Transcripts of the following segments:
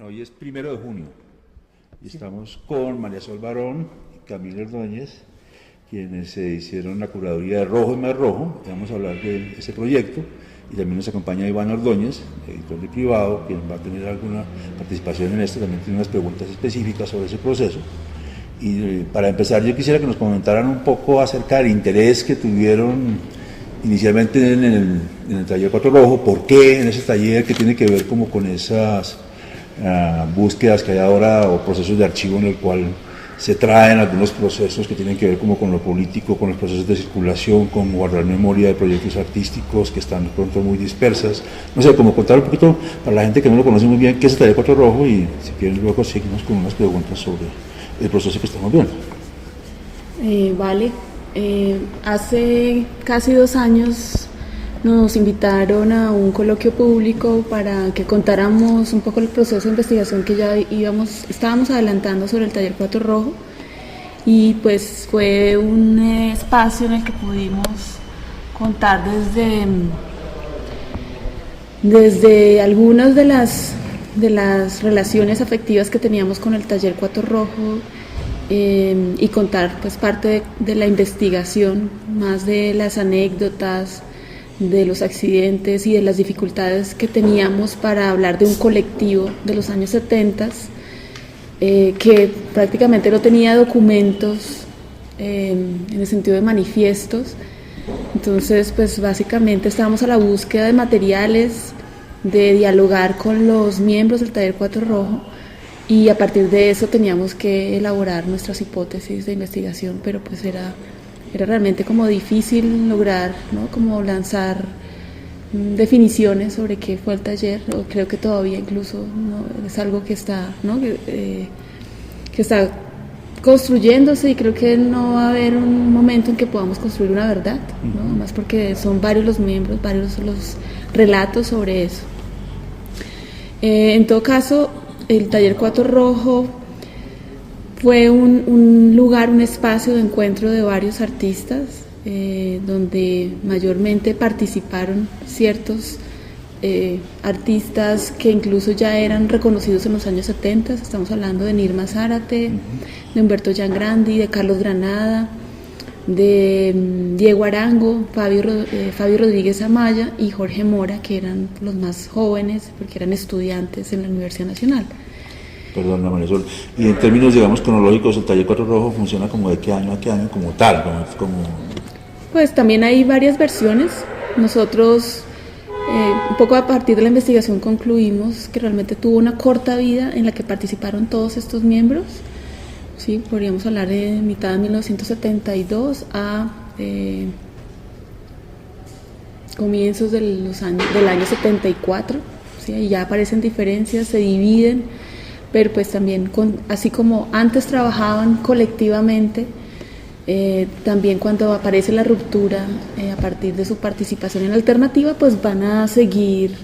Hoy es 1 de junio y estamos con María Sol Barón y Camila Ordóñez, quienes se hicieron la curaduría de Rojo y Más Rojo. Vamos a hablar de ese proyecto y también nos acompaña Iván Ordóñez, editor de Privado, quien va a tener alguna participación en esto, también tiene unas preguntas específicas sobre ese proceso. Y para empezar, yo quisiera que nos comentaran un poco acerca del interés que tuvieron inicialmente en el taller Cuatro Rojo, por qué en ese taller, que tiene que ver como con esas búsquedas que hay ahora o procesos de archivo en el cual se traen algunos procesos que tienen que ver como con lo político, con los procesos de circulación, con guardar memoria de proyectos artísticos que están de pronto muy dispersas. No sé, como contar un poquito para la gente que no lo conoce muy bien qué es el taller Cuatro Rojo, y si quieren luego seguimos con unas preguntas sobre el proceso que estamos viendo. Vale. Hace casi 2 años nos invitaron a un coloquio público para que contáramos un poco el proceso de investigación que ya estábamos adelantando sobre el taller Cuatro Rojo, y pues fue un espacio en el que pudimos contar desde algunas de las relaciones afectivas que teníamos con el taller Cuatro Rojo, y contar pues parte de la investigación, más de las anécdotas, de los accidentes y de las dificultades que teníamos para hablar de un colectivo de los años 70 que prácticamente no tenía documentos en el sentido de manifiestos. Entonces pues básicamente estábamos a la búsqueda de materiales, de dialogar con los miembros del taller Cuatro Rojo, y a partir de eso teníamos que elaborar nuestras hipótesis de investigación, pero pues era realmente como difícil lograr, ¿no?, como lanzar definiciones sobre qué fue el taller. O creo que todavía incluso no es algo que está, ¿no?, que está construyéndose, y creo que no va a haber un momento en que podamos construir una verdad, ¿no?, además porque son varios los miembros, varios los relatos sobre eso. En todo caso, el taller Cuatro Rojo fue un lugar, un espacio de encuentro de varios artistas, donde mayormente participaron ciertos artistas que incluso ya eran reconocidos en los años 70. Estamos hablando de Nirma Zárate, de Humberto Giangrandi, de Carlos Granada, de Diego Arango, Fabio Rodríguez Amaya y Jorge Mora, que eran los más jóvenes porque eran estudiantes en la Universidad Nacional. Perdón, Marisol. Y en términos, digamos, cronológicos, el taller Cuatro Rojo funciona como de qué año a qué año, como tal, Pues también hay varias versiones. Nosotros, un poco a partir de la investigación, concluimos que realmente tuvo una corta vida en la que participaron todos estos miembros. Sí, podríamos hablar de mitad de 1972 a comienzos del año 74. ¿Sí? Y ya aparecen diferencias, se dividen, pero pues también, así como antes trabajaban colectivamente, también cuando aparece la ruptura, a partir de su participación en la alternativa, pues van a seguir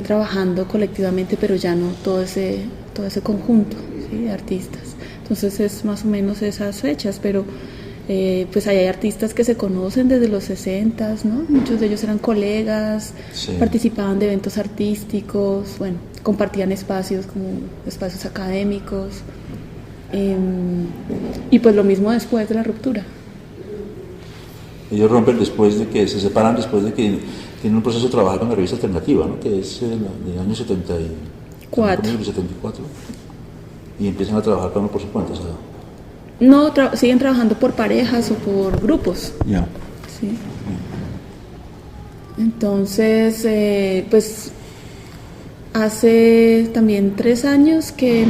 trabajando colectivamente, pero ya no todo ese conjunto, ¿sí?, de artistas. Entonces es más o menos esas fechas, pero pues hay artistas que se conocen desde los 60, ¿no? Muchos de ellos eran colegas, sí, participaban de eventos artísticos, bueno, compartían espacios como espacios académicos, y pues lo mismo después de la ruptura. Ellos rompen después de que se separan, después de que tienen un proceso de trabajar con la revista Alternativa, ¿no?, que es del año 74, y empiezan a trabajar cada uno por su cuenta, o sea. No, siguen trabajando por parejas o por grupos. Ya. Sí. Entonces, pues hace también 3 años que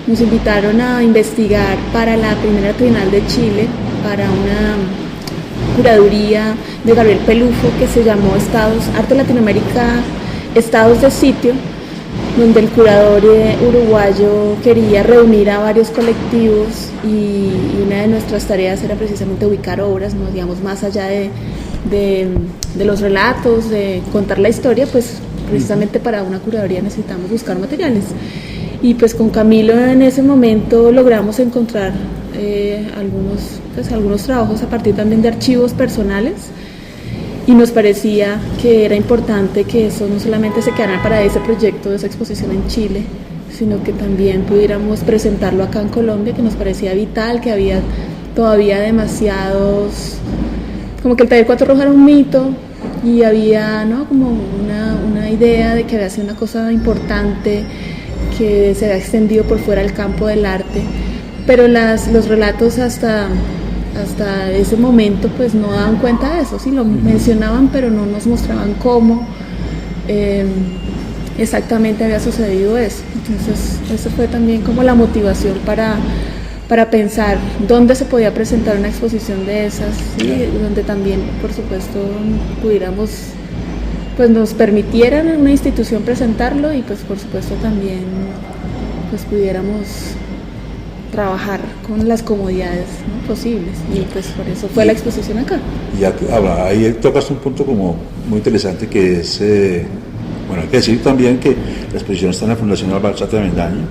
nos invitaron a investigar para la primera Trienal de Chile, para una curaduría de Gabriel Pelufo que se llamó Arte Latinoamérica, Estados de Sitio, donde el curador uruguayo quería reunir a varios colectivos, y una de nuestras tareas era precisamente ubicar obras, ¿no?, digamos, más allá de los relatos, de contar la historia, pues precisamente para una curaduría necesitamos buscar materiales. Y pues con Camilo en ese momento logramos encontrar algunos trabajos a partir también de archivos personales, y nos parecía que era importante que eso no solamente se quedara para ese proyecto, esa exposición en Chile, sino que también pudiéramos presentarlo acá en Colombia, que nos parecía vital, que había todavía demasiados, como que el taller Cuatro Rojo era un mito y había, ¿no?, como una idea de que había sido una cosa importante que se había extendido por fuera del campo del arte, pero los relatos hasta ese momento pues no daban cuenta de eso, sí lo mencionaban pero no nos mostraban cómo exactamente había sucedido eso. Entonces eso fue también como la motivación para pensar dónde se podía presentar una exposición de esas, ¿sí? Donde también por supuesto pudiéramos, pues nos permitieran en una institución presentarlo y pues por supuesto también pues pudiéramos trabajar con las comodidades, ¿no?, posibles, y pues por eso fue la exposición acá. Ya ahí tocas un punto como muy interesante que es, bueno, hay que decir también que la exposición está en la Fundación Albalzate de Avendaño,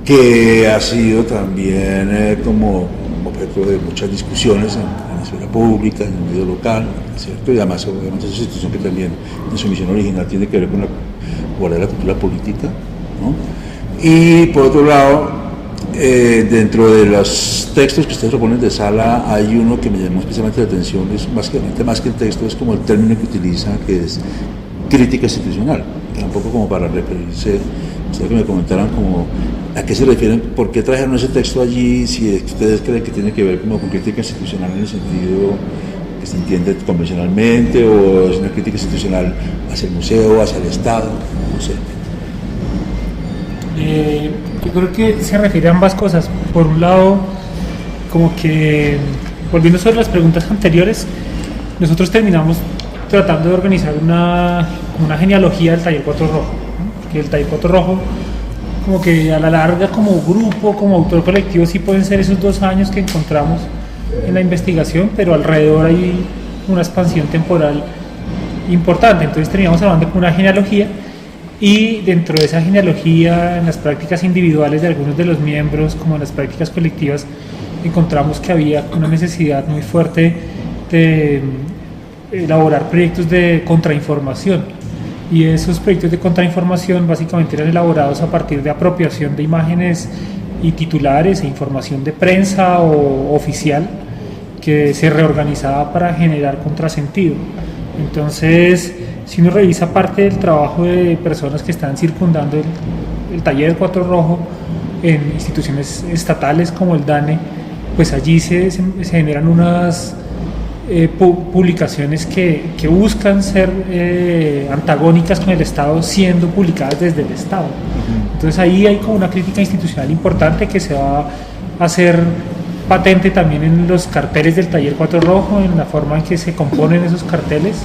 que ha sido también como objeto de muchas discusiones en la esfera pública, en el medio local, ¿cierto? Y además obviamente es una institución que también en su misión original tiene que ver con la guardar la cultura política, ¿no? Y por otro lado, dentro de los textos que ustedes proponen de sala, hay uno que me llamó especialmente la atención, es básicamente más que el texto, es como el término que utiliza, que es crítica institucional, un poco como para referirse, ustedes que me comentaran como a qué se refieren, por qué trajeron ese texto allí, si ustedes creen que tiene que ver como con crítica institucional en el sentido que se entiende convencionalmente, o es una crítica institucional hacia el museo, hacia el Estado, no sé. Yo creo que se refiere a ambas cosas. Por un lado, como que, volviendo sobre las preguntas anteriores, nosotros terminamos tratando de organizar una genealogía del Taller Cuatro Rojo, ¿no? Porque el Taller Cuatro Rojo, como que a la larga, como grupo, como autor colectivo, sí pueden ser esos 2 años que encontramos en la investigación, pero alrededor hay una expansión temporal importante. Entonces terminamos hablando de una genealogía, y dentro de esa genealogía, en las prácticas individuales de algunos de los miembros, como en las prácticas colectivas, encontramos que había una necesidad muy fuerte de elaborar proyectos de contrainformación, y esos proyectos de contrainformación básicamente eran elaborados a partir de apropiación de imágenes y titulares e información de prensa o oficial que se reorganizaba para generar contrasentido. Entonces, si uno revisa parte del trabajo de personas que están circundando el Taller Cuatro Rojo en instituciones estatales como el DANE, pues allí se generan unas publicaciones que buscan ser antagónicas con el Estado, siendo publicadas desde el Estado. Entonces ahí hay como una crítica institucional importante que se va a hacer patente también en los carteles del Taller Cuatro Rojo, en la forma en que se componen esos carteles.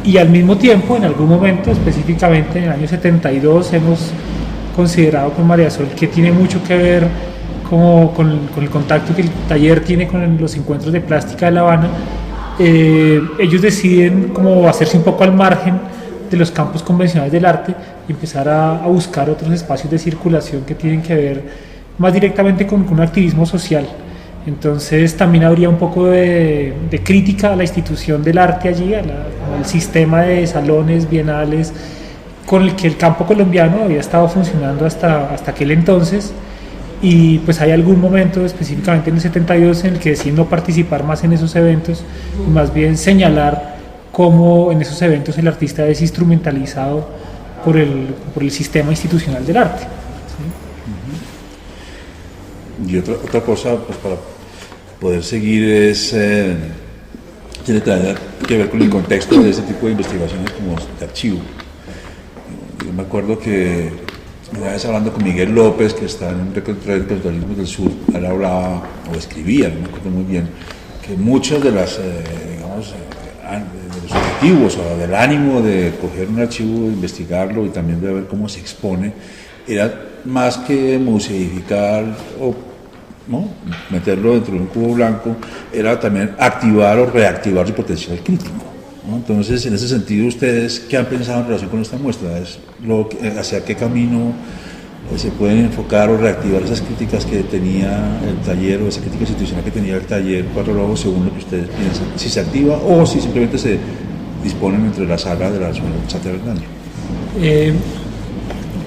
Y al mismo tiempo, en algún momento, específicamente en el año 72, hemos considerado con María Sol que tiene mucho que ver con el contacto que el taller tiene con los encuentros de plástica de La Habana. Ellos deciden como hacerse un poco al margen de los campos convencionales del arte y empezar a buscar otros espacios de circulación que tienen que ver más directamente con un activismo social. Entonces también habría un poco de crítica a la institución del arte allí, al sistema de salones, bienales, con el que el campo colombiano había estado funcionando hasta aquel entonces, y pues hay algún momento, específicamente en el 72, en el que deciden no participar más en esos eventos, y más bien señalar cómo en esos eventos el artista es instrumentalizado por el sistema institucional del arte. Y otra cosa, pues para poder seguir, tiene que ver con el contexto de este tipo de investigaciones como de archivo. Yo me acuerdo que una vez hablando con Miguel López, que está en un Reconstruccionismo del Sur, él hablaba o escribía, no me acuerdo muy bien, que muchas de las, digamos, de los objetivos o del ánimo de coger un archivo, de investigarlo y también de ver cómo se expone, era más que museificar o ¿no? meterlo dentro de un cubo blanco, era también activar o reactivar su potencial crítico, ¿no? Entonces, en ese sentido, ¿ustedes qué han pensado en relación con esta muestra? ¿Hacia qué camino se pueden enfocar o reactivar esas críticas que tenía el taller o esa crítica institucional que tenía el taller Cuatro Rojos según lo que ustedes piensan, si se activa o si simplemente se disponen entre las salas de la Santiago Bernal.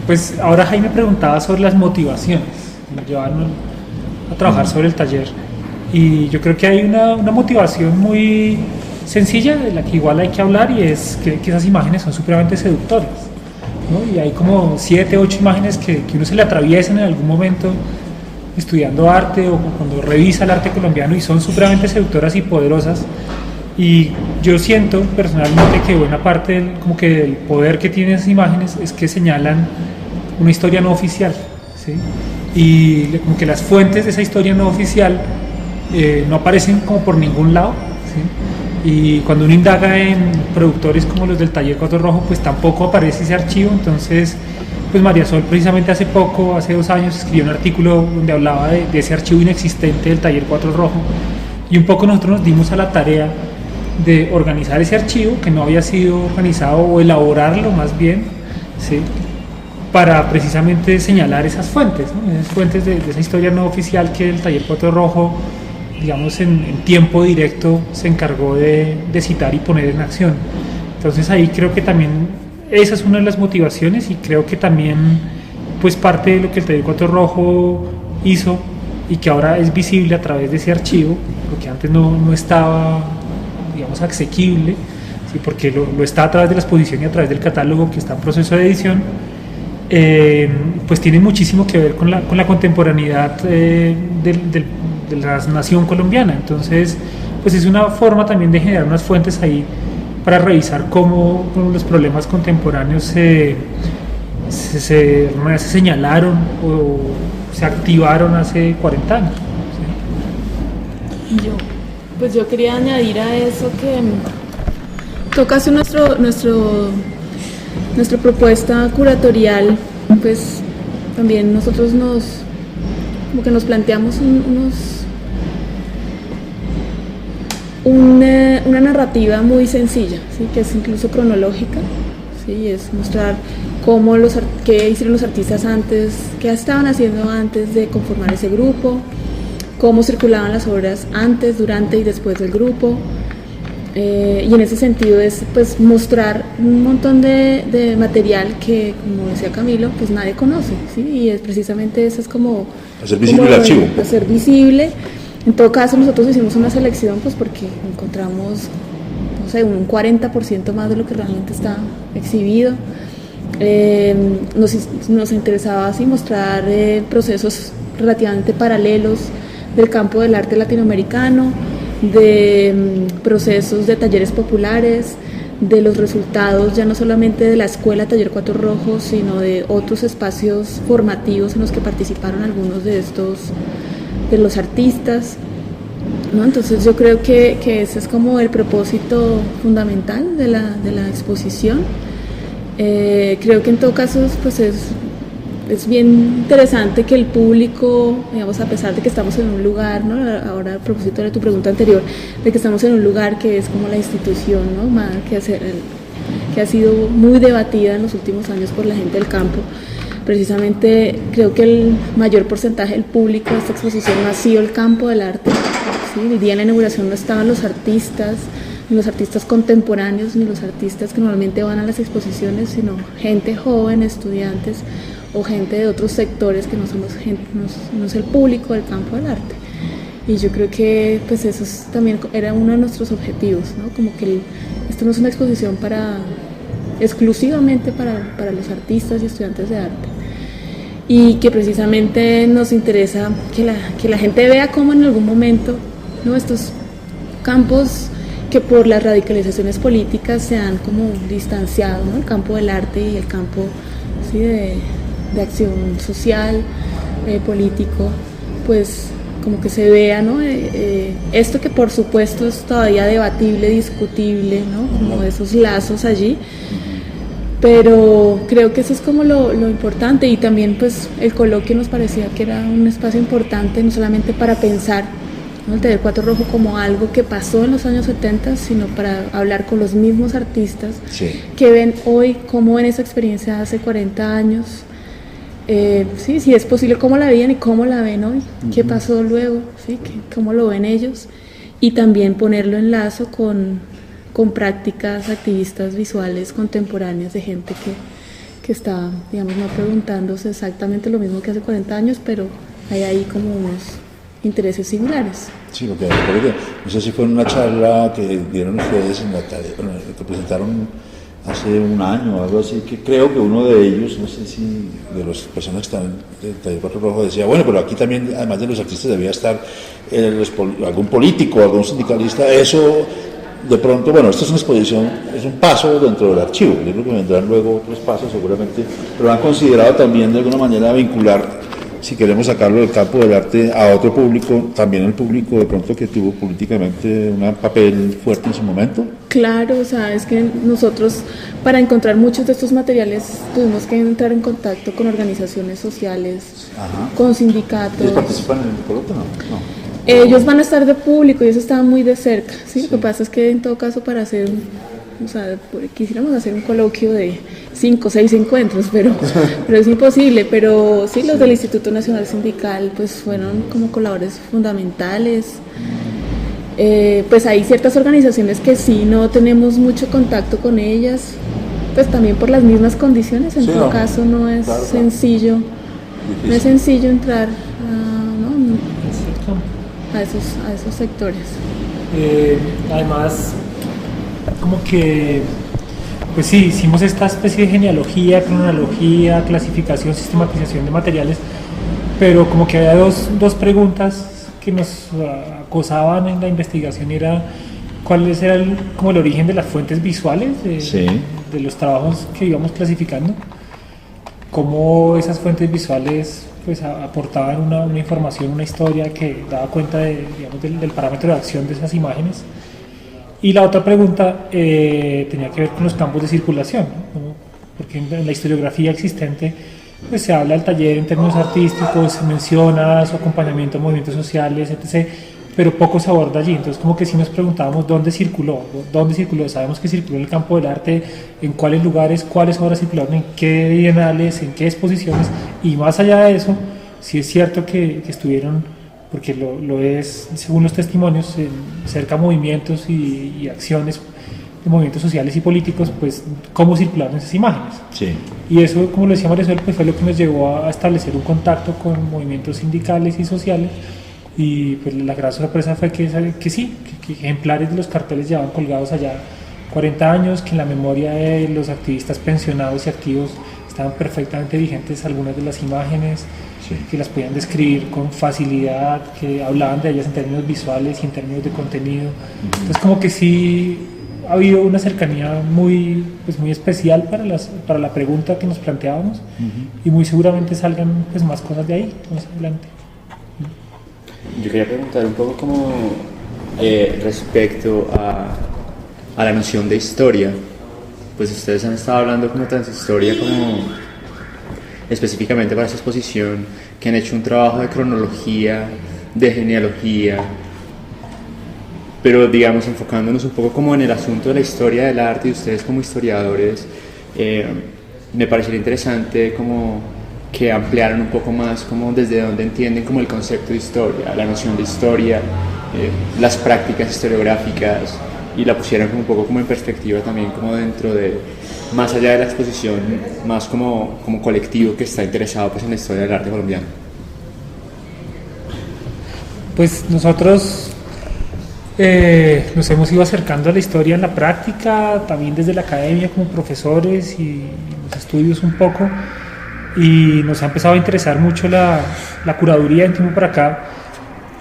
Pues ahora Jaime preguntaba sobre las motivaciones, me llevaron a trabajar sobre el taller y yo creo que hay una motivación muy sencilla de la que igual hay que hablar y es que esas imágenes son supremamente seductoras, ¿no? Y hay como 7, 8 imágenes que uno se le atraviesan en algún momento estudiando arte o cuando revisa el arte colombiano y son supremamente seductoras y poderosas. Y yo siento personalmente que buena parte como que del poder que tienen esas imágenes es que señalan una historia no oficial, ¿sí? Y como que las fuentes de esa historia no oficial no aparecen como por ningún lado, ¿sí? Y cuando uno indaga en productores como los del Taller Cuatro Rojo, pues tampoco aparece ese archivo. Entonces, pues María Sol precisamente hace 2 años escribió un artículo donde hablaba de ese archivo inexistente del Taller Cuatro Rojo, y un poco nosotros nos dimos a la tarea de organizar ese archivo que no había sido organizado, o elaborarlo más bien, ¿sí? Para precisamente señalar esas fuentes, ¿no? Esas fuentes de esa historia no oficial que el Taller Cuatro Rojo, digamos, en tiempo directo se encargó de citar y poner en acción. Entonces ahí creo que también esa es una de las motivaciones, y creo que también pues parte de lo que el Taller Cuatro Rojo hizo y que ahora es visible a través de ese archivo, porque antes no estaba, digamos, asequible, ¿sí? Porque lo está a través de la exposición y a través del catálogo que está en proceso de edición. Pues tiene muchísimo que ver con la contemporaneidad de la nación colombiana. Entonces, pues es una forma también de generar unas fuentes ahí para revisar cómo los problemas contemporáneos se señalaron o se activaron hace 40 años. ¿Sí? Yo quería añadir a eso que tocase nuestra propuesta curatorial, pues también nosotros como que nos planteamos una narrativa muy sencilla, ¿sí? Que es incluso cronológica, ¿sí? Es mostrar qué hicieron los artistas antes, qué estaban haciendo antes de conformar ese grupo, cómo circulaban las obras antes, durante y después del grupo. Y en ese sentido es pues mostrar un montón de material que, como decía Camilo, pues nadie conoce, ¿sí? Y es precisamente eso, es como hacer visible el archivo. Hacer visible. En todo caso, nosotros hicimos una selección pues porque encontramos, no sé, un 40% más de lo que realmente está exhibido. Nos interesaba así mostrar procesos relativamente paralelos del campo del arte latinoamericano, de procesos de talleres populares, de los resultados ya no solamente de la escuela Taller Cuatro Rojos, sino de otros espacios formativos en los que participaron algunos de los artistas, ¿no? Entonces yo creo que ese es como el propósito fundamental de la exposición. Creo que en todo caso pues es bien interesante que el público, digamos, a pesar de que estamos en un lugar, ¿no? Ahora a propósito de tu pregunta anterior, de que estamos en un lugar que es como la institución, ¿no? Que ha sido muy debatida en los últimos años por la gente del campo. Precisamente creo que el mayor porcentaje del público de esta exposición no ha sido el campo del arte, ¿sí? El día de la inauguración no estaban los artistas, ni los artistas contemporáneos, ni los artistas que normalmente van a las exposiciones, sino gente joven, estudiantes o gente de otros sectores que no es el público del campo del arte. Y yo creo que pues eso también era uno de nuestros objetivos, ¿no? Como que esto no es una exposición exclusivamente para los artistas y estudiantes de arte, y que precisamente nos interesa que la gente vea cómo en algún momento, ¿no? Estos campos que por las radicalizaciones políticas se han como distanciado, ¿no? El campo del arte y el campo, ¿sí? de acción social, político, pues como que se vea, ¿no? Esto que por supuesto es todavía debatible, discutible, ¿no? Como esos lazos allí, pero creo que eso es como lo importante. Y también pues el coloquio nos parecía que era un espacio importante no solamente para pensar, ¿no? El Taller Cuatro Rojo como algo que pasó en los años 70, sino para hablar con los mismos artistas, sí, que ven hoy cómo en esa experiencia hace 40 años Sí, si es posible, cómo la veían y cómo la ven hoy, qué pasó luego, ¿sí? Cómo lo ven ellos, y también ponerlo en lazo con prácticas activistas visuales contemporáneas de gente que está, digamos, no preguntándose exactamente lo mismo que hace 40 años, pero hay ahí como unos intereses similares. Sí, lo que recuerdo, no sé si fue en una charla que dieron ustedes en la que presentaron hace un año o algo así, que creo que uno de ellos, no sé si de las personas que están en el Taller Cuatro Rojo, decía, bueno, pero aquí también, además de los artistas, debía estar algún político, algún sindicalista. Eso, de pronto, bueno, esto es una exposición, es un paso dentro del archivo. Yo creo que vendrán luego otros pasos seguramente, pero han considerado también de alguna manera vincular, si queremos sacarlo del campo del arte a otro público, también el público de pronto que tuvo políticamente un papel fuerte en su momento. Claro, o sea, es que nosotros para encontrar muchos de estos materiales tuvimos que entrar en contacto con organizaciones sociales, con sindicatos. ¿Ellos participan en el coloquio? No. Ellos van a estar de público y ellos estaban muy de cerca, ¿sí? Lo que pasa es que en todo caso para hacer, o sea, quisiéramos hacer un coloquio de 5 o 6 encuentros, pero es imposible. Pero sí, los del Instituto Nacional Sindical pues fueron como colaboradores fundamentales. Pues hay ciertas organizaciones que sí no tenemos mucho contacto con ellas, pues también por las mismas condiciones. En todo caso no es sencillo, no es sencillo entrar a esos sectores. Además, como que, pues sí, hicimos esta especie de genealogía, cronología, clasificación, sistematización de materiales, pero como que había dos preguntas que nos acosaban en la investigación. Era cuál era como el origen de las fuentes visuales de los trabajos que íbamos clasificando, cómo esas fuentes visuales pues aportaban una información, una historia que daba cuenta del parámetro de acción de esas imágenes. Y la otra pregunta tenía que ver con los campos de circulación, ¿no? Porque en la historiografía existente pues se habla del taller en términos artísticos, se menciona su acompañamiento a movimientos sociales, etc., pero poco se aborda allí. Entonces como que sí nos preguntábamos dónde circuló. Sabemos que circuló en el campo del arte, en cuáles lugares, cuáles obras circularon, en qué bienales, en qué exposiciones, y más allá de eso, sí es cierto que estuvieron, porque lo es según los testimonios, cerca movimientos y acciones de movimientos sociales y políticos, pues cómo circularon esas imágenes. Sí. Y eso, como lo decía Marisol, pues fue lo que nos llevó a establecer un contacto con movimientos sindicales y sociales, y pues la gran sorpresa fue que ejemplares de los carteles llevaban colgados allá 40 años, que en la memoria de los activistas pensionados y activos estaban perfectamente vigentes algunas de las imágenes, que las podían describir con facilidad, que hablaban de ellas en términos visuales y en términos de contenido. Entonces como que sí ha habido una cercanía muy especial para la pregunta que nos planteábamos, y muy seguramente salgan pues más cosas de ahí más adelante. Yo quería preguntar un poco como respecto a la noción de historia. Pues ustedes han estado hablando como tanto de historia como específicamente para esta exposición, que han hecho un trabajo de cronología, de genealogía, pero digamos enfocándonos un poco como en el asunto de la historia del arte, y ustedes como historiadores, me parecería interesante como que ampliaran un poco más como desde dónde entienden como el concepto de historia, la noción de historia, las prácticas historiográficas, y la pusieran como un poco como en perspectiva también como dentro de, más allá de la exposición, más como colectivo que está interesado pues en la historia del arte colombiano. Pues nosotros nos hemos ido acercando a la historia en la práctica, también desde la academia como profesores y los estudios un poco, y nos ha empezado a interesar mucho la curaduría en tiempo para acá,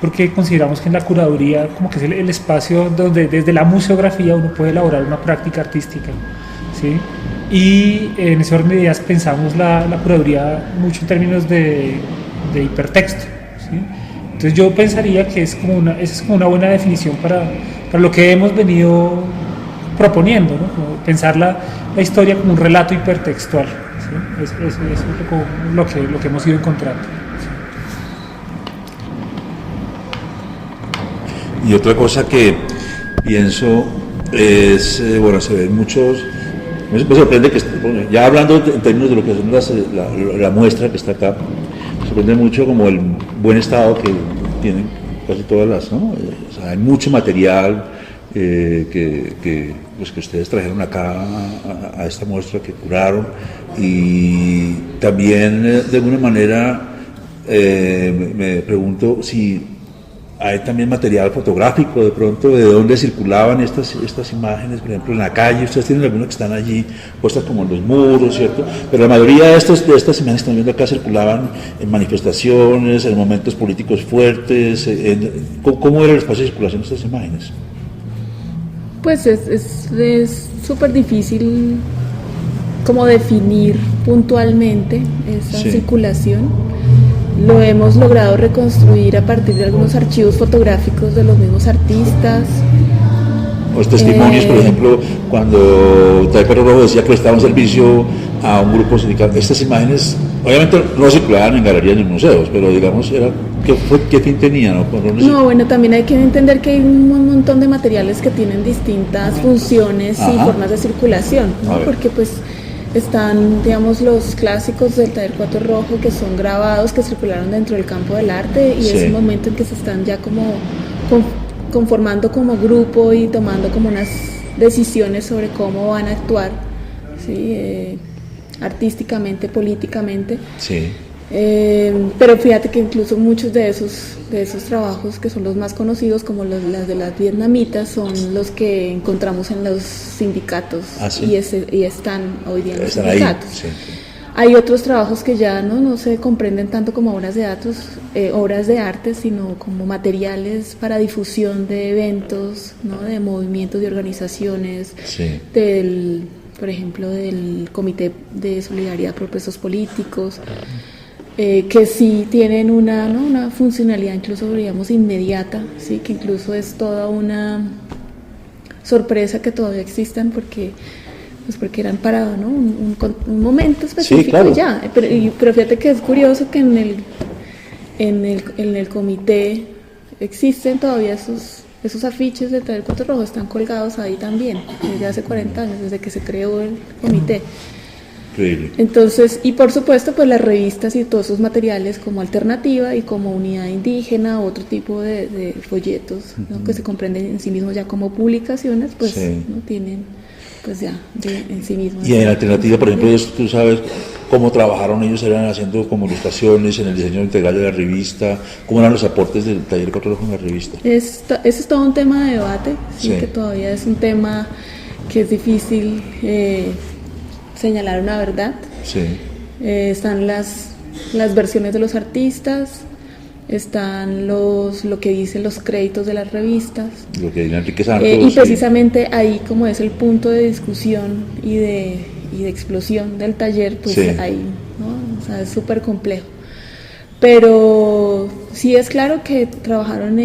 porque consideramos que en la curaduría como que es el espacio donde desde la museografía uno puede elaborar una práctica artística, ¿sí? Y en ese orden de ideas pensamos la curaduría mucho en términos de hipertexto, ¿sí? Entonces yo pensaría que esa es como una buena definición para lo que hemos venido proponiendo, ¿no? Como pensar la historia como un relato hipertextual, ¿sí? Es un poco lo que hemos ido encontrando. Y otra cosa que pienso es, se ven muchos Me sorprende que, ya hablando en términos de lo que son la muestra que está acá, me sorprende mucho como el buen estado que tienen casi todas las, ¿no? O sea, hay mucho material que ustedes trajeron acá a esta muestra que curaron, y también de alguna manera me pregunto si hay también material fotográfico de pronto de dónde circulaban estas imágenes, por ejemplo en la calle. Ustedes tienen algunas que están allí puestas como en los muros, ¿cierto? Pero la mayoría de estas imágenes que están viendo acá circulaban en manifestaciones, en momentos políticos fuertes. ¿Cómo era el espacio de circulación de estas imágenes? Pues es súper difícil como definir puntualmente esa circulación. Lo hemos logrado reconstruir a partir de algunos archivos fotográficos de los mismos artistas. Los testimonios, por ejemplo, cuando Taller Cuatro Rojo decía que prestaba un servicio a un grupo sindical, estas imágenes obviamente no circulaban en galerías ni museos, pero digamos, ¿qué fin tenían? No, bueno, también hay que entender que hay un montón de materiales que tienen distintas funciones y formas de circulación, ¿no? Porque pues están, digamos, los clásicos del Taller Cuatro Rojo, que son grabados, que circularon dentro del campo del arte, y es el momento en que se están ya como conformando como grupo y tomando como unas decisiones sobre cómo van a actuar, ¿sí? Artísticamente, políticamente. Sí. Pero fíjate que incluso muchos de esos trabajos, que son los más conocidos, como las de las vietnamitas, son los que encontramos en los sindicatos. ¿Sí? y están hoy día en los están sindicatos. Ahí, sí. Hay otros trabajos que ya no se comprenden tanto como obras de arte, sino como materiales para difusión de eventos, ¿no? De movimientos, de organizaciones, por ejemplo, del Comité de Solidaridad por Presos Políticos, que sí tienen una funcionalidad incluso, digamos, inmediata, ¿sí? Que incluso es toda una sorpresa que todavía existan, porque eran para un momento específico. Sí, claro. Ya, pero fíjate que es curioso que en el comité existen todavía esos afiches de Taller Cuatro Rojo, están colgados ahí también, desde hace 40 años, desde que se creó el comité. Increíble. Entonces, y por supuesto, pues las revistas y todos esos materiales como Alternativa y como Unidad Indígena, otro tipo de folletos, ¿no? Que se comprenden en sí mismos ya como publicaciones, pues no tienen, pues ya en sí mismos. Y en Alternativa, por ejemplo, tú sabes cómo trabajaron ellos, eran haciendo como ilustraciones en el diseño integral de la revista, cómo eran los aportes del Taller Cuatro Rojo en la revista. Ese es todo un tema de debate, ¿sí? Que todavía es un tema que es difícil señalar una verdad. Sí. Están las versiones de los artistas, están lo que dicen los créditos de las revistas, lo que dice Enrique Santos, y precisamente ahí como es el punto de discusión y de explosión del taller, pues ahí, ¿no? O sea, es súper complejo, pero sí es claro que trabajaron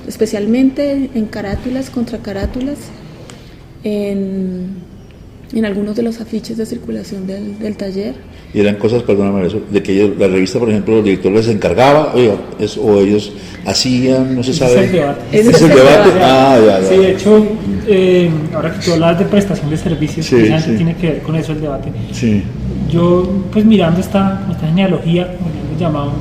especialmente en carátulas, contracarátulas, en algunos de los afiches de circulación del taller. Y eran cosas, perdóname eso, de que la revista, por ejemplo, el director les encargaba, o ellos hacían, no se sabe. Ese es el debate. Ya. Sí, de hecho, ahora que tú hablas de prestación de servicios, tiene que ver con eso el debate. Sí. Yo, pues mirando esta genealogía, como le hemos llamado,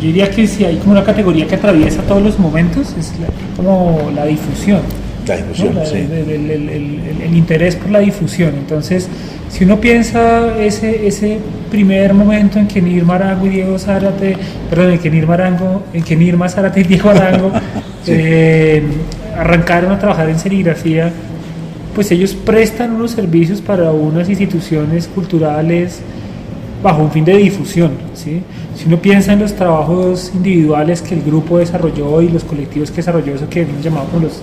yo diría que si hay como una categoría que atraviesa todos los momentos, es como la difusión. La difusión, ¿no? El interés por la difusión. Entonces, si uno piensa ese primer momento en que Nirma Arango y Diego Zárate, en que Nirma Zárate y Diego Arango arrancaron a trabajar en serigrafía, pues ellos prestan unos servicios para unas instituciones culturales bajo un fin de difusión, ¿sí? Si uno piensa en los trabajos individuales que el grupo desarrolló y los colectivos que desarrolló, eso que hemos llamado como los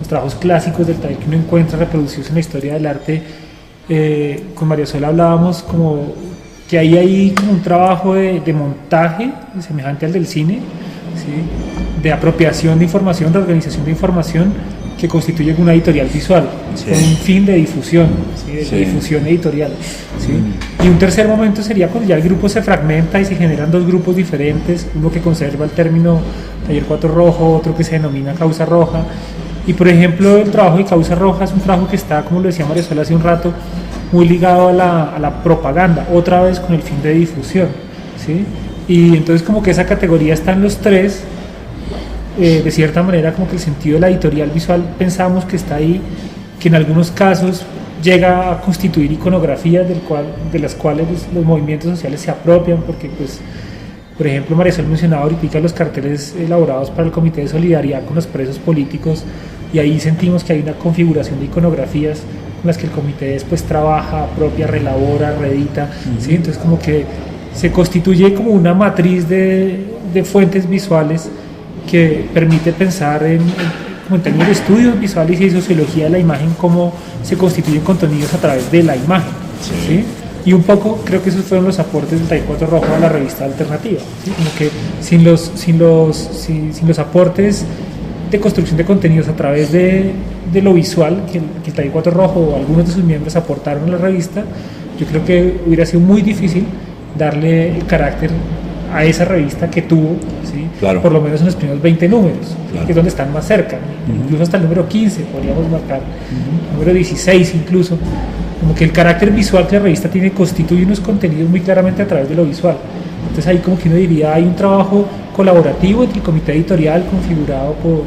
trabajos clásicos del taller que uno encuentra reproducidos en la historia del arte, con María Sola hablábamos como que ahí hay como un trabajo de montaje semejante al del cine, ¿sí? De apropiación de información, de organización de información, que constituye una editorial visual, con un fin de difusión, ¿sí? De difusión editorial, ¿sí? Y un tercer momento sería cuando ya el grupo se fragmenta y se generan dos grupos diferentes, uno que conserva el término Taller Cuatro Rojo, otro que se denomina Causa Roja, Y por ejemplo, el trabajo de Causa Roja es un trabajo que está, como lo decía María Sola hace un rato, muy ligado a la propaganda, otra vez con el fin de difusión, ¿sí? Y entonces como que esa categoría está en los tres, de cierta manera como que el sentido de la editorial visual pensamos que está ahí, que en algunos casos llega a constituir iconografías de las cuales los movimientos sociales se apropian, porque pues, por ejemplo, María Sol mencionaba ahorita los carteles elaborados para el Comité de Solidaridad con los presos políticos, y ahí sentimos que hay una configuración de iconografías con las que el comité después trabaja, apropia, relabora, reedita, ¿sí? Entonces como que se constituye como una matriz de fuentes visuales que permite pensar como en términos de estudios visuales y de sociología de la imagen, cómo se constituyen contenidos a través de la imagen, ¿sí? Y un poco creo que esos fueron los aportes del Taller 4 Rojo a la revista alternativa, ¿sí? Como que sin los aportes de construcción de contenidos a través de lo visual que el Taller 4 Rojo o algunos de sus miembros aportaron a la revista, yo creo que hubiera sido muy difícil darle el carácter a esa revista que tuvo, ¿sí? Claro. Por lo menos en los primeros 20 números, claro, que es donde están más cerca, incluso hasta el número 15 podríamos marcar, número 16 incluso, como que el carácter visual que la revista tiene constituye unos contenidos muy claramente a través de lo visual. Entonces ahí como que uno diría, hay un trabajo colaborativo entre el comité editorial configurado por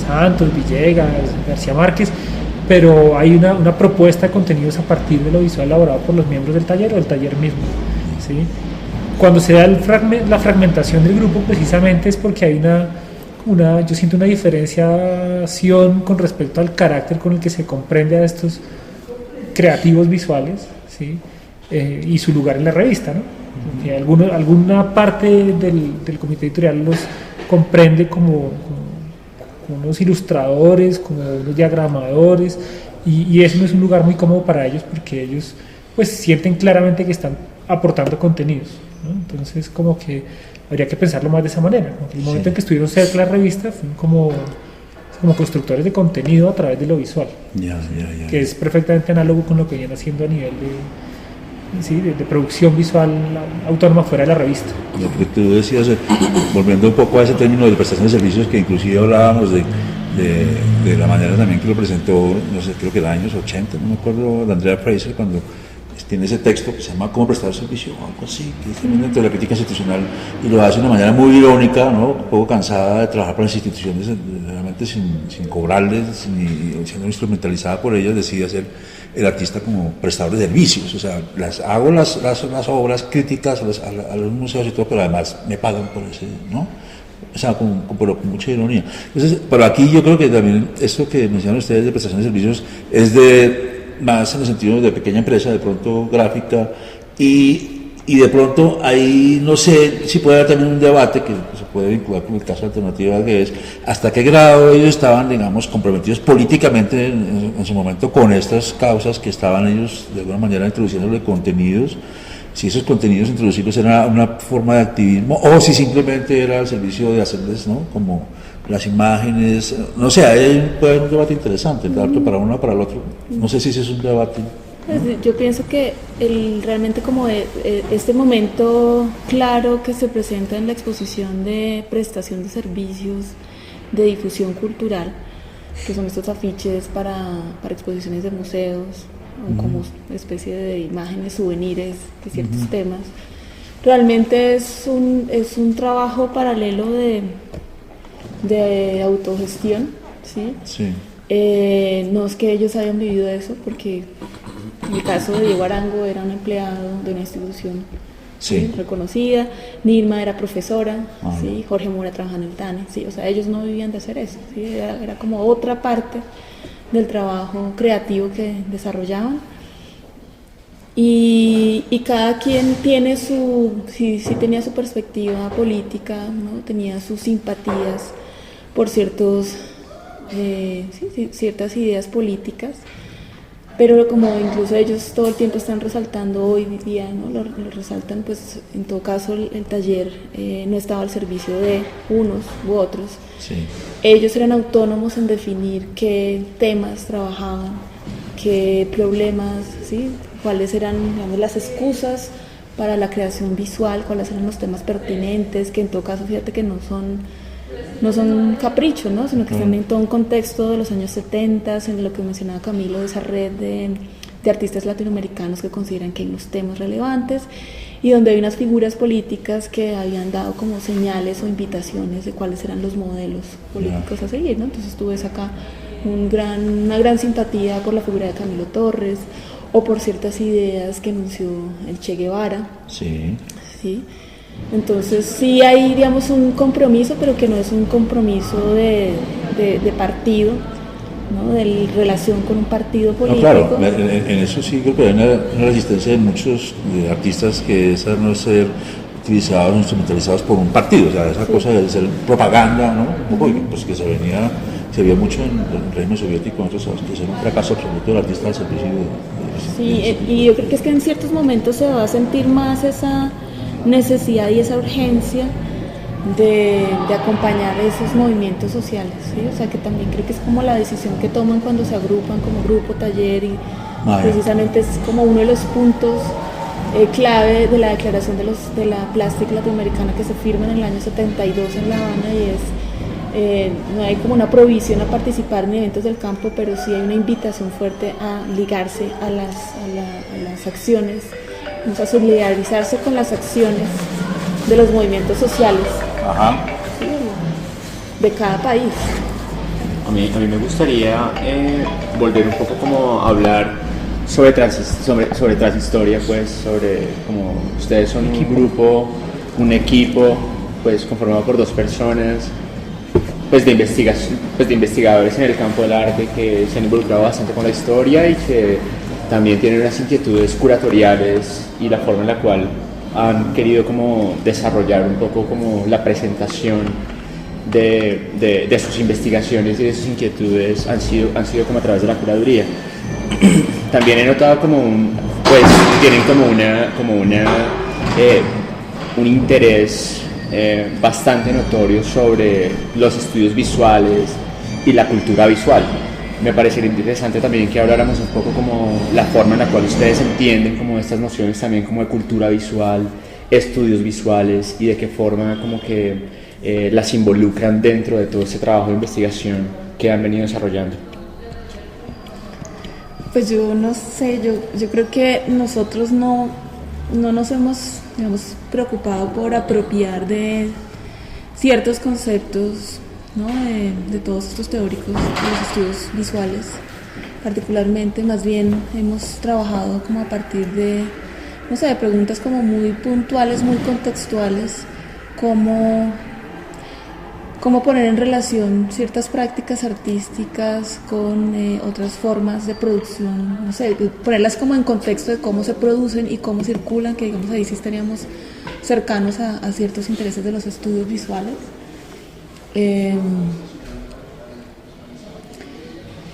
Santos, Villegas, García Márquez, pero hay una propuesta de contenidos a partir de lo visual elaborado por los miembros del taller o del taller mismo, ¿sí? Cuando se da la fragmentación del grupo, precisamente es porque hay yo siento una diferenciación con respecto al carácter con el que se comprende a estos creativos visuales, ¿sí? Y su lugar en la revista, ¿no? Porque alguna parte del comité editorial los comprende como unos ilustradores, como unos diagramadores, y eso no es un lugar muy cómodo para ellos porque ellos pues sienten claramente que están aportando contenidos, ¿no? Entonces como que habría que pensarlo más de esa manera, ¿no? El momento en que estuvieron cerca de la revista fue como constructores de contenido a través de lo visual, que es perfectamente análogo con lo que vienen haciendo a nivel de producción visual autónoma fuera de la revista. Lo que tú decías, volviendo un poco a ese término de prestación de servicios, que inclusive hablábamos de la manera también que lo presentó, no sé, creo que en los años 80, no me acuerdo, de Andrea Fraser, cuando tiene ese texto que se llama Cómo prestar servicio, o algo así, que es también dentro de la crítica institucional, y lo hace de una manera muy irónica, ¿no? Un poco cansada de trabajar para las instituciones, realmente sin cobrarles, ni siendo instrumentalizada por ellas, decide hacer el artista como prestador de servicios, o sea, hago las obras críticas a los museos y todo, pero además me pagan por ese, ¿no? O sea, pero con mucha ironía. Entonces, pero aquí yo creo que también esto que mencionan ustedes de prestación de servicios es más en el sentido de pequeña empresa, de pronto gráfica, y de pronto ahí no sé si puede haber también un debate que se puede vincular con el caso de Alternativa, que es hasta qué grado ellos estaban, digamos, comprometidos políticamente en su momento con estas causas que estaban ellos de alguna manera introduciéndole contenidos, si esos contenidos introducidos era una forma de activismo o si simplemente era el servicio de hacerles, ¿no? Como las imágenes, no sé, ahí puede haber un debate interesante, tanto para uno o para el otro. No sé si ese es un debate. Pues yo pienso que realmente como este momento claro que se presenta en la exposición de prestación de servicios de difusión cultural, que son estos afiches para exposiciones de museos, como especie de imágenes, souvenirs de ciertos temas, realmente es un trabajo paralelo de autogestión, ¿sí? Sí. No es que ellos hayan vivido eso, porque en el caso de Diego Arango era un empleado de una institución, ¿sí? Reconocida, Nilma era profesora, ¿sí? Jorge Mora trabajaba en el TANE, ¿sí? O sea, ellos no vivían de hacer eso, ¿sí? Era como otra parte del trabajo creativo que desarrollaban. Y cada quien tiene sí tenía su perspectiva política, ¿no? Tenía sus simpatías por ciertas ideas políticas, pero como incluso ellos todo el tiempo están resaltando hoy día, ¿no? Lo resaltan, pues en todo caso el taller no estaba al servicio de unos u otros. Sí. Ellos eran autónomos en definir qué temas trabajaban, qué problemas, ¿sí? Cuáles eran, digamos, las excusas para la creación visual, cuáles eran los temas pertinentes, que en todo caso fíjate que no son son caprichos, ¿no? Sino que están en todo un contexto de los años 70, en lo que mencionaba Camilo, de esa red de artistas latinoamericanos que consideran que hay unos temas relevantes y donde hay unas figuras políticas que habían dado como señales o invitaciones de cuáles eran los modelos políticos a seguir, ¿no? Entonces tú ves acá una gran simpatía por la figura de Camilo Torres o por ciertas ideas que anunció el Che Guevara. Sí. ¿Sí? Entonces sí hay, digamos, un compromiso, pero que no es un compromiso de partido, ¿no? De relación con un partido político. No, claro, en eso sí creo que hay una resistencia de muchos artistas que es a no ser utilizados, instrumentalizados por un partido, o sea, esa cosa de ser propaganda, ¿no? Un poco, pues que se veía mucho en el régimen soviético, en otros que ser un fracaso absoluto del artista al servicio Sí, y yo creo que es que en ciertos momentos se va a sentir más esa necesidad y esa urgencia de acompañar esos movimientos sociales, ¿sí? O sea, que también creo que es como la decisión que toman cuando se agrupan como grupo, taller, y precisamente es como uno de los puntos clave de la declaración de la plástica latinoamericana que se firma en el año 72 en La Habana, y es no hay como una provisión a participar en eventos del campo, pero sí hay una invitación fuerte a ligarse a las acciones, a solidarizarse con las acciones de los movimientos sociales. Ajá. ¿Sí? De cada país. A mí me gustaría volver un poco como a hablar sobre transhistoria, pues sobre como ustedes son un grupo, un equipo, pues conformado por 2 personas, pues de investigadores en el campo del arte que se han involucrado bastante con la historia y que también tienen unas inquietudes curatoriales y la forma en la cual han querido como desarrollar un poco como la presentación de sus investigaciones y de sus inquietudes han sido como a través de la curaduría. También he notado tienen como un interés bastante notorio sobre los estudios visuales y la cultura visual. Me parecería interesante también que habláramos un poco como la forma en la cual ustedes entienden como estas nociones también como de cultura visual, estudios visuales y de qué forma como que las involucran dentro de todo ese trabajo de investigación que han venido desarrollando. Pues yo no sé, yo creo que nosotros no nos hemos, digamos, preocupado por apropiar de ciertos conceptos, ¿no? de todos estos teóricos de los estudios visuales, particularmente. Más bien hemos trabajado como a partir de, no sé, de preguntas como muy puntuales, muy contextuales, cómo poner en relación ciertas prácticas artísticas con otras formas de producción, no sé, ponerlas como en contexto de cómo se producen y cómo circulan, que digamos ahí sí estaríamos cercanos a ciertos intereses de los estudios visuales.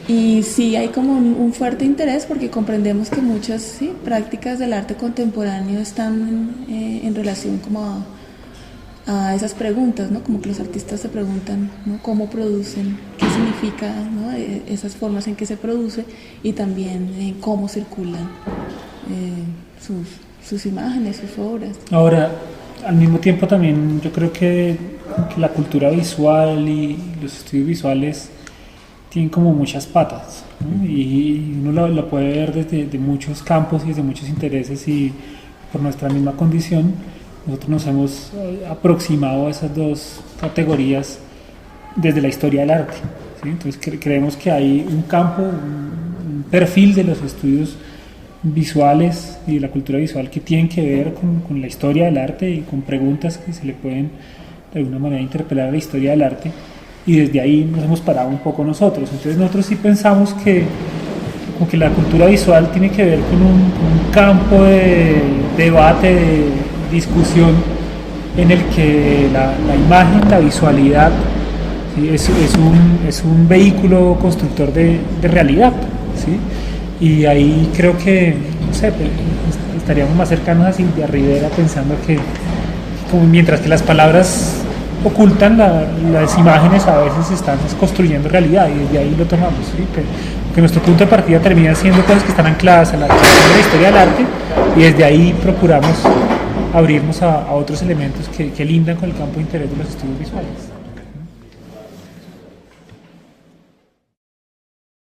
Y sí hay como un fuerte interés porque comprendemos que muchas prácticas del arte contemporáneo están en relación como a esas preguntas, ¿no? Como que los artistas se preguntan, ¿no? Cómo producen, qué significa, ¿no? Esas formas en que se produce y también cómo circulan sus imágenes, sus obras. Ahora, al mismo tiempo también yo creo que la cultura visual y los estudios visuales tienen como muchas patas, ¿no? Y uno lo puede ver desde muchos campos y desde muchos intereses, y por nuestra misma condición nosotros nos hemos aproximado a esas 2 categorías desde la historia del arte, ¿sí? Entonces creemos que hay un campo, un perfil de los estudios visuales y de la cultura visual que tienen que ver con la historia del arte y con preguntas que se le pueden de alguna manera interpelar a la historia del arte, y desde ahí nos hemos parado un poco nosotros. Entonces nosotros sí pensamos que la cultura visual tiene que ver con un campo de debate, de discusión, en el que la imagen, la visualidad, ¿sí? es un vehículo constructor de realidad, ¿sí? Y ahí creo que, no sé, estaríamos más cercanos a Silvia Rivera pensando que como mientras que las palabras ocultan, las imágenes a veces están construyendo realidad, y desde ahí lo tomamos, ¿sí? Que nuestro punto de partida termina siendo cosas que están ancladas a la historia del arte, y desde ahí procuramos abrirnos a otros elementos que lindan con el campo de interés de los estudios visuales.